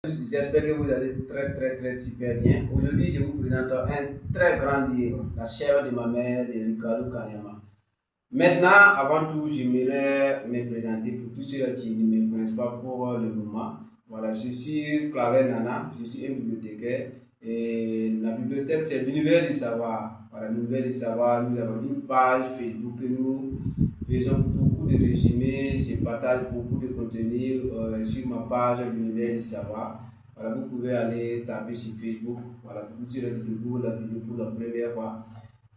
J'espère que vous allez très super bien. Aujourd'hui, je vous présente un très grand livre, La chèvre de ma mère de Ricardo Kanema. Maintenant, avant tout, j'aimerais me présenter pour tous ceux qui ne me connaissent pas pour le moment. Voilà, je suis Clavel Nana, je suis un bibliothécaire et la bibliothèque c'est l'univers du savoir. Voilà, l'univers du savoir, nous avons une page Facebook que nous faisons beaucoup de résumés, je partage beaucoup de contenu sur ma page l'univers du savoir. Voilà, vous pouvez aller taper sur Facebook, voilà, tout sur le Google la vidéo pour la première fois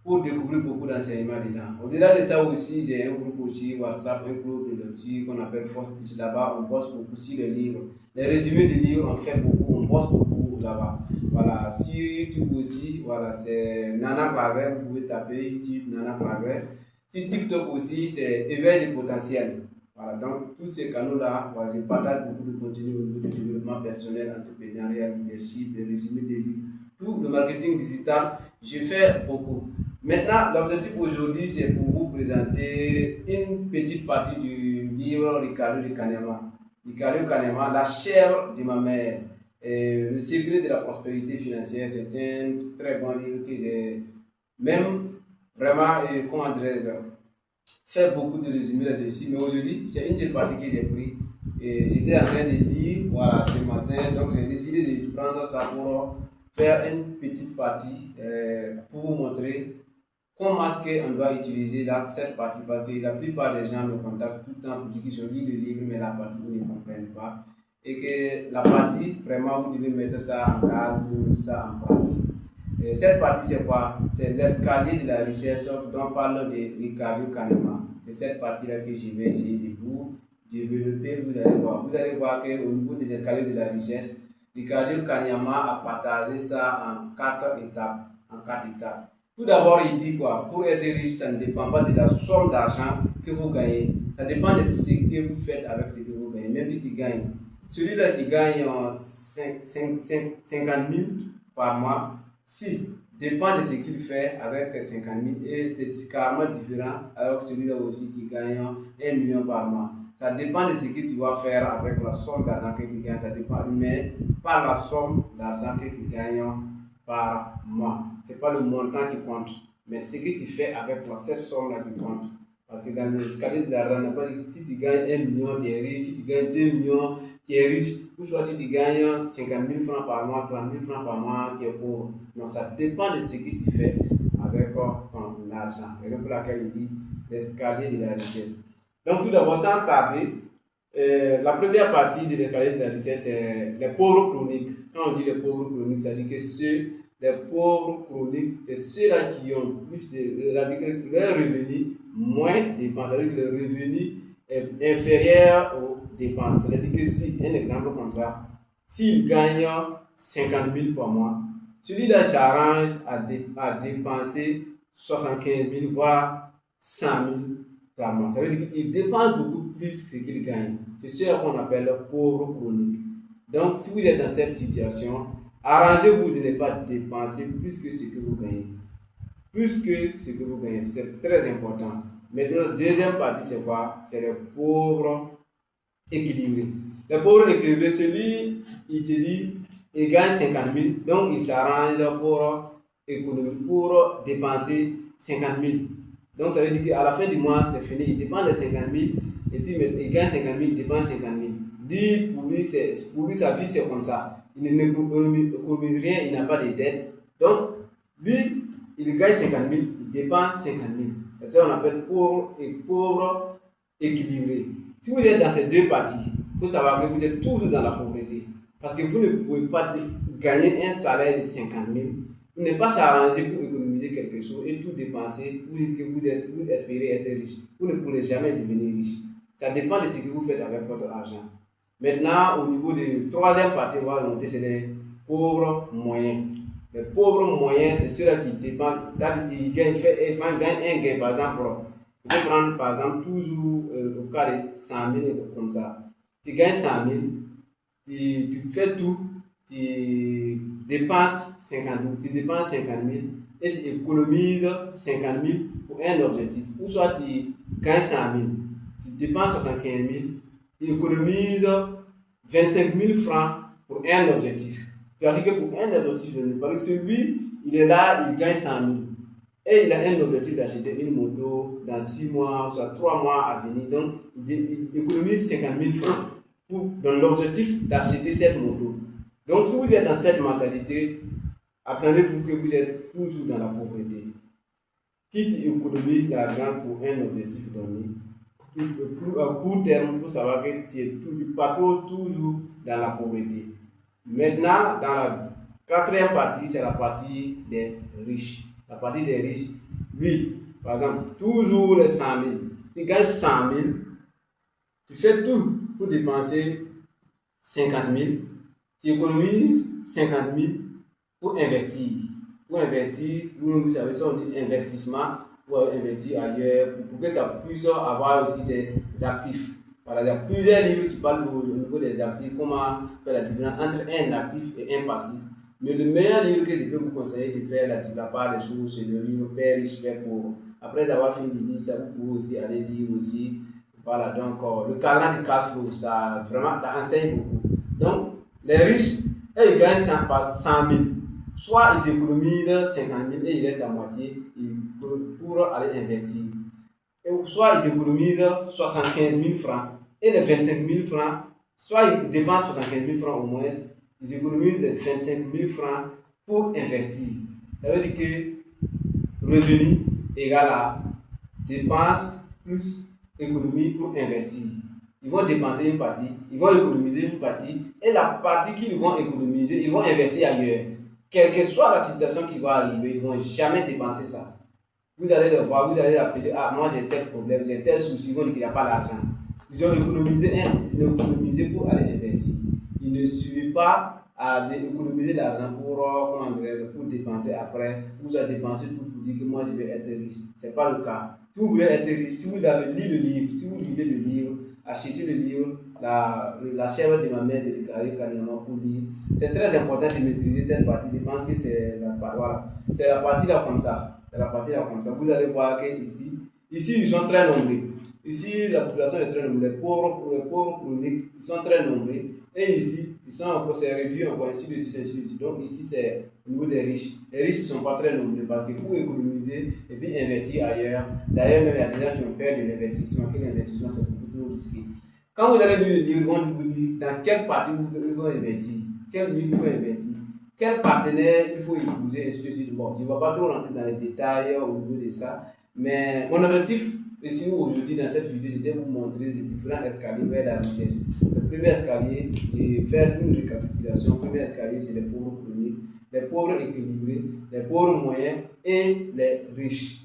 pour découvrir beaucoup d'enseignements dedans. Au-delà de ça aussi, j'ai un groupe aussi WhatsApp, un groupe de lecture qu'on appelle Force Tiche. Là-bas, on poste beaucoup sur les livres. Les résumés des livres, on fait beaucoup, on poste beaucoup là-bas. Voilà, sur YouTube aussi, voilà, c'est Nana Claver, vous pouvez taper YouTube Nana Claver. Sur TikTok aussi, c'est Éveil du potentiel. Voilà, donc tous ces canaux-là, voilà, je partage beaucoup de contenu au niveau du développement personnel, entrepreneurial, leadership, des résumés des livres, tout le marketing digital, je fais beaucoup. Maintenant, l'objectif aujourd'hui, c'est pour vous présenter une petite partie du livre Ricardo de Kanema. Ricardo Kanema, La chèvre de ma mère. Et le secret de la prospérité financière, c'est un très bon livre que j'ai même vraiment, comment dirais-je, fait beaucoup de résumés là-dessus. Mais aujourd'hui, c'est une seule partie que j'ai pris. Et j'étais en train de lire, voilà, ce matin, donc j'ai décidé de prendre ça pour faire une petite partie pour vous montrer comment est-ce qu'on doit utiliser cette partie parce que la plupart des gens me contactent tout le temps pour dire qu'ils ont lu le livre, mais la partie, ils ne comprennent pas. Et que la partie, vraiment, vous devez mettre ça en cadre, vous devez mettre ça en pratique. Et cette partie, c'est quoi? C'est l'escalier de la richesse dont parle de Ricardo Kanema. C'est cette partie-là que je vais essayer de vous développer. Vous allez voir. Vous allez voir qu'au niveau de l'escalier de la richesse, Ricardo Kanema a partagé ça en quatre étapes. Tout d'abord, il dit quoi? Pour être riche, ça ne dépend pas de la somme d'argent que vous gagnez. Ça dépend de ce que vous faites avec ce que vous gagnez. Même si tu gagnes. Celui-là qui gagne 50 000 par mois, si dépend de ce qu'il fait avec ces 50 000 et c'est carrément différent avec celui-là aussi qui gagne 1 million par mois. Ça dépend de ce que tu vas faire avec la somme d'argent que tu gagnes, ça dépend, mais pas la somme d'argent que tu gagnes par mois. Ce n'est pas le montant qui compte, mais ce que tu fais avec cette somme-là qui compte. Parce que dans l'escalier de l'argent, on n'a pas dit que si tu gagnes 1 million, tu es riche, si tu gagnes 2 millions, tu es riche, ou soit tu gagnes 50 000 francs par mois, 30 000 francs par mois, tu es pauvre. Donc ça dépend de ce que tu fais avec ton argent. Et pour laquelle il dit l'escalier de la richesse. Donc tout d'abord, sans tarder, la première partie de l'escalier de la richesse, c'est les pauvres chroniques. Quand on dit les pauvres chroniques, ça dit que les pauvres chroniques, c'est ceux-là qui ont plus de leurs revenus moins dépensés, c'est-à-dire que le revenu est inférieur aux dépenses. C'est-à-dire que si, un exemple comme ça, s'il gagne 50 000 par mois, celui-là s'arrange à dépenser 75 000, voire 100 000 par mois. Ça veut dire qu'il dépense beaucoup plus que ce qu'il gagne. C'est ce qu'on appelle pauvre chronique. Donc, si vous êtes dans cette situation, arrangez-vous de ne pas dépenser plus que ce que vous gagnez. Plus que ce que vous gagnez, c'est très important. Maintenant, la deuxième partie, c'est quoi? C'est les pauvres équilibrés. Les pauvres équilibrés, celui, il te dit, il gagne 50 000, donc il s'arrange pour dépenser 50 000. Donc, ça veut dire qu'à la fin du mois, c'est fini. Il dépense les 50 000 et puis il gagne 50 000, il dépense 50 000. Pour lui, sa vie, c'est comme ça. Il n'économise rien, il n'a pas de dettes. Donc, lui, il gagne 50 000, il dépense 50 000. C'est ça qu'on appelle pauvre équilibré. Si vous êtes dans ces deux parties, il faut savoir que vous êtes toujours dans la pauvreté. Parce que vous ne pouvez pas gagner un salaire de 50 000. Vous n'êtes pas s'arranger pour économiser quelque chose et tout dépenser. Vous dites que vous espérez être riche. Vous ne pourrez jamais devenir riche. Ça dépend de ce que vous faites avec votre argent. Maintenant, au niveau de troisième partie, on va monter, c'est les pauvres moyens. Les pauvres moyens, c'est ceux-là qui dépensent, ils gagnent un gain, par exemple. Je peux prendre par exemple toujours au cas de 100 000 comme ça. Tu gagnes 100 000, tu fais tout, tu dépenses 50 000, et tu économises 50 000 pour un objectif. Ou soit tu gagnes 100 000, tu dépenses 75 000, tu économises 25 000 francs pour un objectif. Tu as dit que pour un objectif donné, parce que celui, il est là, il gagne 100 000. Et il a un objectif d'acheter une moto dans 6 mois, soit 3 mois à venir. Donc, il économise 50 000 francs dans l'objectif d'acheter cette moto. Donc, si vous êtes dans cette mentalité, attendez-vous que vous êtes toujours dans la pauvreté. Quitte économiser l'argent pour un objectif donné, à court terme, il faut savoir que tu es toujours dans la pauvreté. Maintenant, dans la quatrième partie, c'est la partie des riches. La partie des riches, oui, par exemple, toujours les 100 000. Tu gagnes 100 000, tu fais tout pour dépenser 50 000, tu économises 50 000 pour investir. Pour investir, vous savez ça, on dit investissement, pour investir ailleurs, pour que ça puisse avoir aussi des actifs. Par exemple, plusieurs livres qui parlent au niveau des actifs, comment faire la différence entre un actif et un passif. Mais le meilleur livre que je peux vous conseiller de faire la part des choses, c'est le livre Père riche, Père pauvre. Après avoir fini de lire ça, vous pouvez aussi aller lire aussi. Voilà, donc le cadran de cash flow, ça, vraiment, ça enseigne beaucoup. Donc, les riches, ils gagnent 100 000. Soit ils économisent 50 000 et il reste la moitié pour aller investir. Soit ils économisent 75 000 francs et les 25 000 francs, soit ils dépensent 75 000 francs au moins, ils économisent les 25 000 francs pour investir. Ça veut dire que revenu égale à dépenses plus économie pour investir. Ils vont dépenser une partie, ils vont économiser une partie, et la partie qu'ils vont économiser, ils vont investir ailleurs. Quelle que soit la situation qui va arriver, ils ne vont jamais dépenser ça. Vous allez le voir, vous allez appeler, ah, moi j'ai tel problème, j'ai tel souci, ils vont dire qu'il n'y a pas d'argent. Ils ont économisé pour aller investir. Ils ne suivent pas à économiser l'argent pour dépenser après. Vous allez dépenser tout pour dire que moi je vais être riche. Ce n'est pas le cas. Si vous voulez être riche, si vous avez lu le livre, si vous lisez le livre, achetez le livre, la chèvre de ma mère de Riccardo Kanyama pour lire. C'est très important de maîtriser cette partie. Je pense que c'est la partie là comme ça. C'est la partie là comme ça. Vous allez voir qu'ici, ils sont très nombreux. Ici, la population est très nombreuse. Les pauvres chroniques, ils sont très nombreux. Et ici, c'est réduit encore, ainsi de suite. Donc ici, c'est au niveau des riches. Les riches ne sont pas très nombreux parce que pour économiser et puis investir ailleurs, d'ailleurs, même il y a des gens qui ont peur de l'investissement, que l'investissement c'est beaucoup trop risqué. Quand vous allez lire le livre, ils vont vous dire dans quelle partie vous faut investir, quel livre il faut investir, quel partenaire il faut épouser, ainsi de suite. Bon, je ne vais pas trop rentrer dans les détails au niveau de ça, mais mon objectif ici aujourd'hui dans cette vidéo, c'était vous montrer les différents escaliers vers la richesse. Le premier escalier, je vais faire une récapitulation. Le premier escalier, c'est les pauvres chroniques, les pauvres équilibrés, les pauvres moyens et les riches.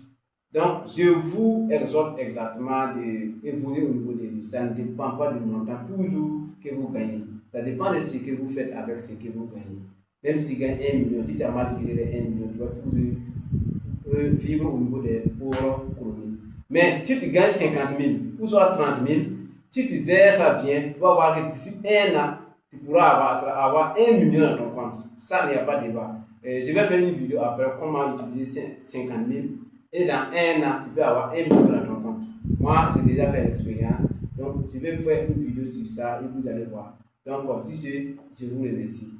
Donc, je vous exhorte exactement d'évoluer au niveau des riches. Ça ne dépend pas du montant toujours que vous gagnez. Ça dépend de ce que vous faites avec ce que vous gagnez. Même si tu gagnes 1 million, si tu as mal géré les 1 million, tu vas toujours vivre au niveau des pauvres chroniques. Mais si tu gagnes 50 000 ou soit 30 000, si tu gères ça bien, tu vas voir que d'ici 1 an, tu pourras avoir 1 million dans ton compte. Ça, il n'y a pas de débat. Je vais faire une vidéo après comment utiliser 50 000 et dans 1 an, tu peux avoir 1 million dans ton compte. Moi, j'ai déjà fait l'expérience. Donc, je vais faire une vidéo sur ça et vous allez voir. Donc, si je vous remercie.